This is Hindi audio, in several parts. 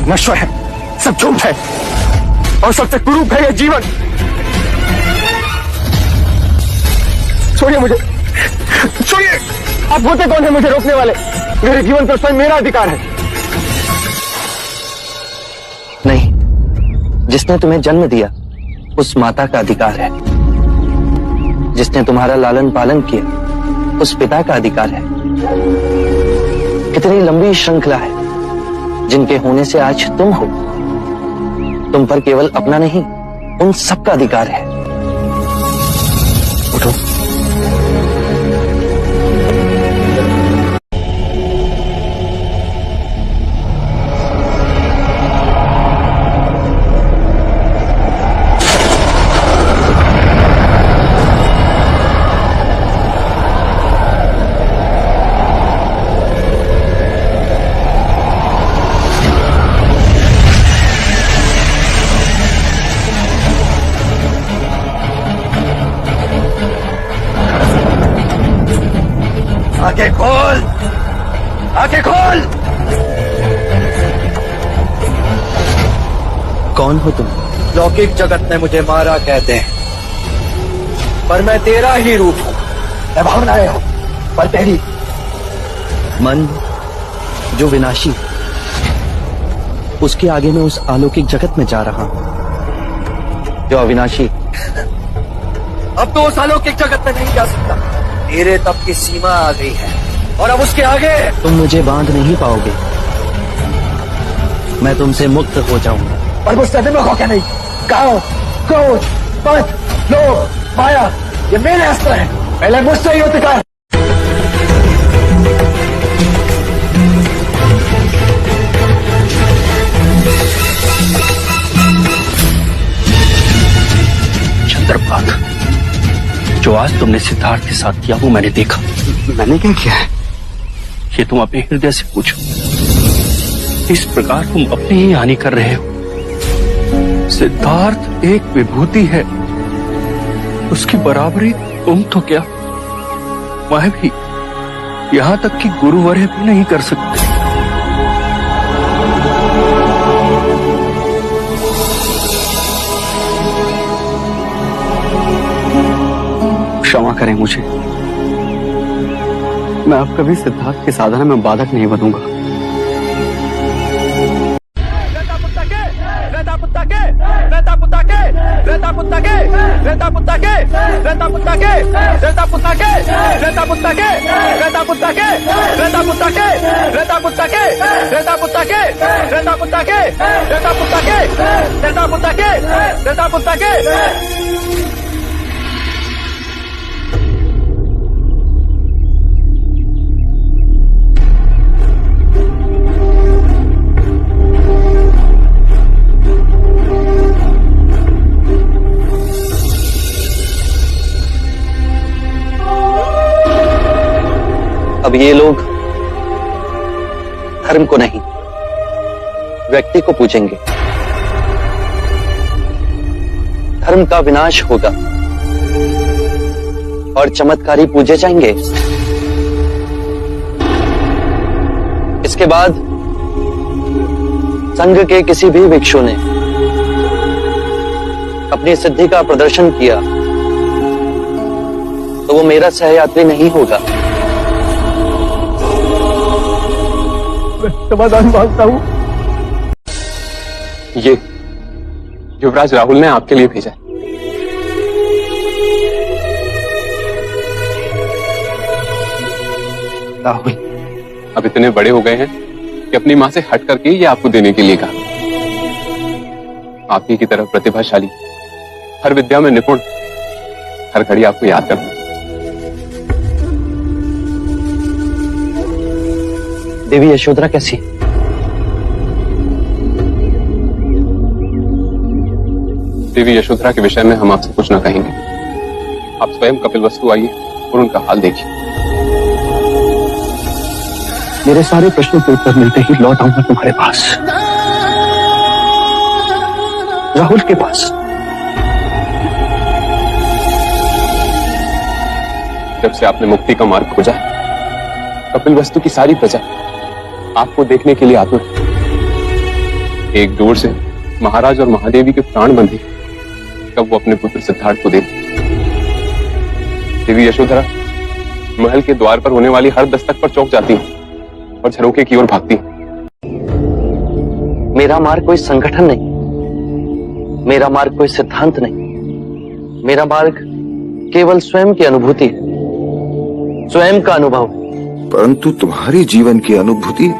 नश्वर है, सब झूठ है और सबसे कुरूप है ये जीवन। छोड़िए मुझे, छोड़िए। आप होते कौन है मुझे रोकने वाले? मेरे जीवन पर स्वयं मेरा अधिकार है। नहीं, जिसने तुम्हें जन्म दिया उस माता का अधिकार है। जिसने तुम्हारा लालन पालन किया उस पिता का अधिकार है। कितनी लंबी श्रृंखला है जिनके होने से आज तुम हो। तुम पर केवल अपना नहीं, उन सबका अधिकार है। उठो। आंखें खोल, आंखें खोल। कौन हो तुम? लौकिक जगत ने मुझे मारा कहते हैं, पर मैं तेरा ही रूप हूं। मैं भावनाएं हूं, पर तेरी। मन जो विनाशी, उसके आगे मैं उस अलौकिक जगत में जा रहा हूं जो अविनाशी। अब तो उस अलौकिक जगत में नहीं जा सकता। मेरे तप की सीमा आ गई है और अब उसके आगे तुम मुझे बांध नहीं पाओगे। मैं तुमसे मुक्त हो जाऊंगा। पर मुझसे दिमाग क्या नहीं। काल, क्रोध, पद, लोभ, माया, ये मेरे अस्त्र हैं। पहले मुझसे ही युद्ध कर। चंद्रभागा, जो आज तुमने सिद्धार्थ के साथ किया वो मैंने देखा। मैंने क्या किया है? ये तुम अपने हृदय से पूछो। इस प्रकार तुम अपनी ही हानि कर रहे हो। सिद्धार्थ एक विभूति है, उसकी बराबरी तुम तो क्या, मैं भी यहां तक कि गुरुवर्य भी नहीं कर सकते। क्षमा करें मुझे, मैं अब कभी सिद्धार्थ की साधना में बाधक नहीं बनूंगा। अब ये लोग धर्म को नहीं, व्यक्ति को पूजेंगे। धर्म का विनाश होगा और चमत्कारी पूजे जाएंगे। इसके बाद संघ के किसी भी भिक्षु ने अपनी सिद्धि का प्रदर्शन किया तो वो मेरा सहयात्री नहीं होगा। समाधान मांगता हूं। ये युवराज राहुल ने आपके लिए भेजा है। राहुल अब इतने बड़े हो गए हैं कि अपनी मां से हट करके ये आपको देने के लिए कहा। आप ही की तरह प्रतिभाशाली, हर विद्या में निपुण, हर घड़ी आपको याद करना। देवी यशोधरा कैसी? देवी यशोधरा के विषय में हम आपसे कुछ ना कहेंगे। आप स्वयं कपिलवस्तु आइए और उनका हाल देखिए। मेरे सारे प्रश्नों के उत्तर मिलते ही लौट आऊंगा तुम्हारे पास, राहुल के पास। जब से आपने मुक्ति का मार्ग खोजा, कपिलवस्तु की सारी प्रजा आपको देखने के लिए आतुर है। एक डोर से महाराज और महादेवी के प्राण बंधे तब वो अपने पुत्र सिद्धार्थ को दे। देवी यशोधरा महल के द्वार पर होने वाली हर दस्तक पर चौंक जाती है और झरोखे की ओर भागती है। मेरा मार्ग कोई संगठन नहीं, मेरा मार्ग कोई सिद्धांत नहीं, मेरा मार्ग केवल स्वयं की अनुभूति है, स्वयं का अनुभव। परंतु तुम्हारी जीवन की अनुभूति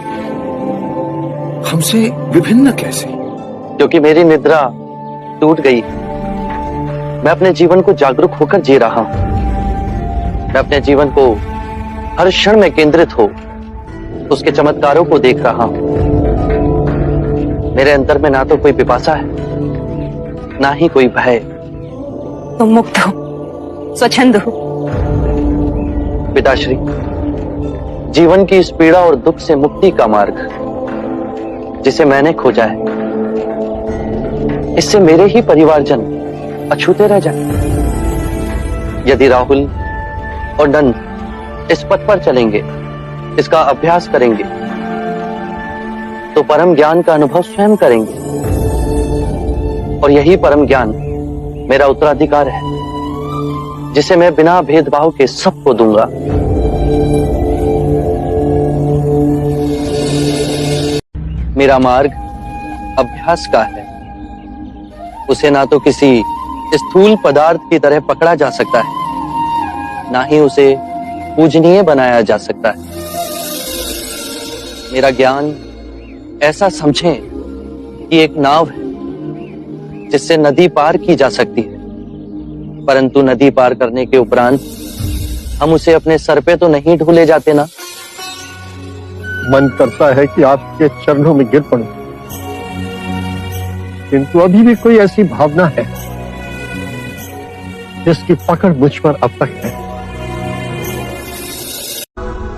हमसे विभिन्न कैसे? क्योंकि मेरी निद्रा टूट गई। मैं अपने जीवन को जागरूक होकर जी रहा हूं। मैं अपने जीवन को हर क्षण में केंद्रित हो उसके चमत्कारों को देख रहा हूं। मेरे अंतर में ना तो कोई पिपासा है, ना ही कोई भय। तुम मुक्त हो, स्वच्छंद हो। पिताश्री, जीवन की इस पीड़ा और दुख से मुक्ति का मार्ग जिसे मैंने खोजा है, इससे मेरे ही परिवारजन अछूते रह जाए। यदि राहुल और नंद इस पथ पर चलेंगे, इसका अभ्यास करेंगे, तो परम ज्ञान का अनुभव स्वयं करेंगे। और यही परम ज्ञान मेरा उत्तराधिकार है, जिसे मैं बिना भेदभाव के सबको दूंगा। मेरा मार्ग अभ्यास का है। उसे ना तो किसी स्थूल पदार्थ की तरह पकड़ा जा सकता है, ना ही उसे पूजनीय बनाया जा सकता है। मेरा ज्ञान ऐसा समझें कि एक नाव है जिससे नदी पार की जा सकती है, परंतु नदी पार करने के उपरांत हम उसे अपने सर पे तो नहीं ढूले जाते ना। मन करता है कि आपके चरणों में गिर पड़ूं, किंतु अभी भी कोई ऐसी भावना है जिसकी पकड़ मुझ पर अब तक है।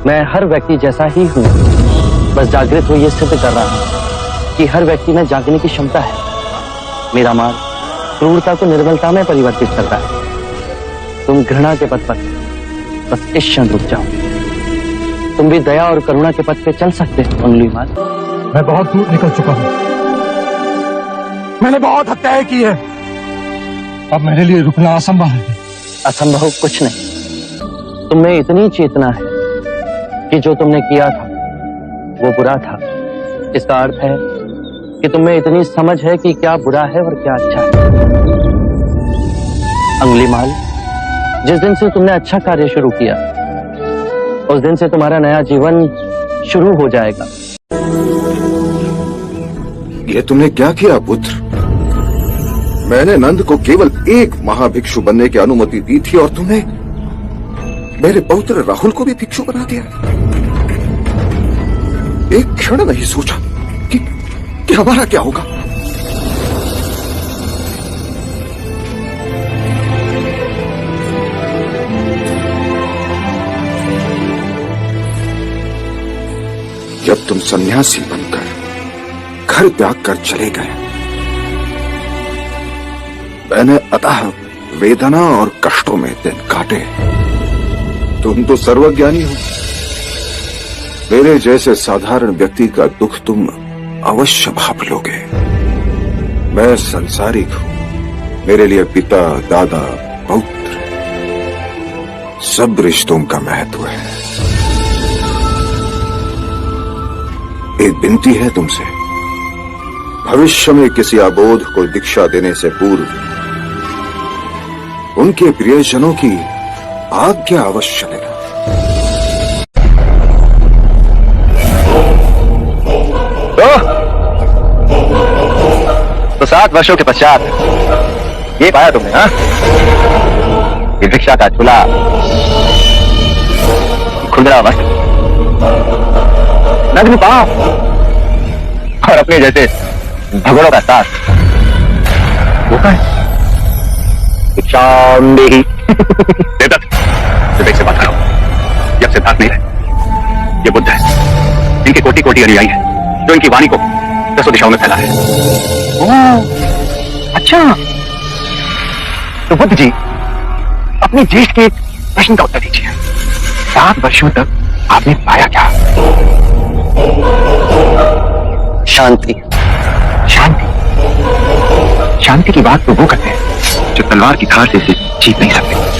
मैं हर व्यक्ति जैसा ही हूं, बस जागृत हो ये सिद्ध कर रहा हूं कि हर व्यक्ति में जागने की क्षमता है। मेरा मार्ग क्रूरता को निर्मलता में परिवर्तित करता है। तुम घृणा के पथ पर बस इस क्षण रुक जाओ। तुम भी दया और करुणा के पथ पे चल सकते हो अंगुलीमाल। मैं बहुत दूर निकल चुका हूं, मैंने बहुत हत्याएं की है, अब मेरे लिए रुकना असंभव है। असंभव कुछ नहीं। तुम में इतनी चेतना है कि जो तुमने किया था वो बुरा था। इसका अर्थ है कि तुम में इतनी समझ है कि क्या बुरा है और क्या अच्छा है। अंगुलीमाल, जिस दिन से तुमने अच्छा कार्य शुरू किया, उस दिन से तुम्हारा नया जीवन शुरू हो जाएगा। ये तुमने क्या किया पुत्र? मैंने नंद को केवल एक महाभिक्षु बनने की अनुमति दी थी और तुमने मेरे पौत्र राहुल को भी भिक्षु बना दिया। एक क्षण नहीं सोचा कि हमारा क्या होगा। जब तुम सन्यासी बनकर घर त्याग कर चले गए, मैंने अतः वेदना और कष्टों में दिन काटे। तुम तो सर्वज्ञानी हो, मेरे जैसे साधारण व्यक्ति का दुख तुम अवश्य भाप लोगे। मैं संसारिक हूं, मेरे लिए पिता, दादा, पौत्र सब रिश्तों का महत्व है। एक विनती है तुमसे, भविष्य में किसी अबोध को दीक्षा देने से पूर्व उनके प्रियजनों की आज्ञा अवश्य लेना। तो 7 वर्षों के पश्चात ये पाया तुमने, हाँ? ये भिक्षा का झूला, खुदरा वस्त्र, नग्न पांव और अपने जैसे भगोड़ों का साथ। वो क्या है? भिक्षाम देहि। देवदत्त, विवेक से बात करो। जब सिद्धार्थ नहीं है, ये बुद्ध है। इनके कोटि कोटि अनुयायी है जो इनकी वाणी को 10 दिशाओं में फैला है। ओह, अच्छा। तो बुद्ध जी, अपने ज्येष्ठ के प्रश्न का उत्तर दीजिए। 7 वर्षों तक आपने पाया क्या? शांति। शांति की बात तो वो करते हैं जो तलवार की धार से इसे जीत नहीं सकते।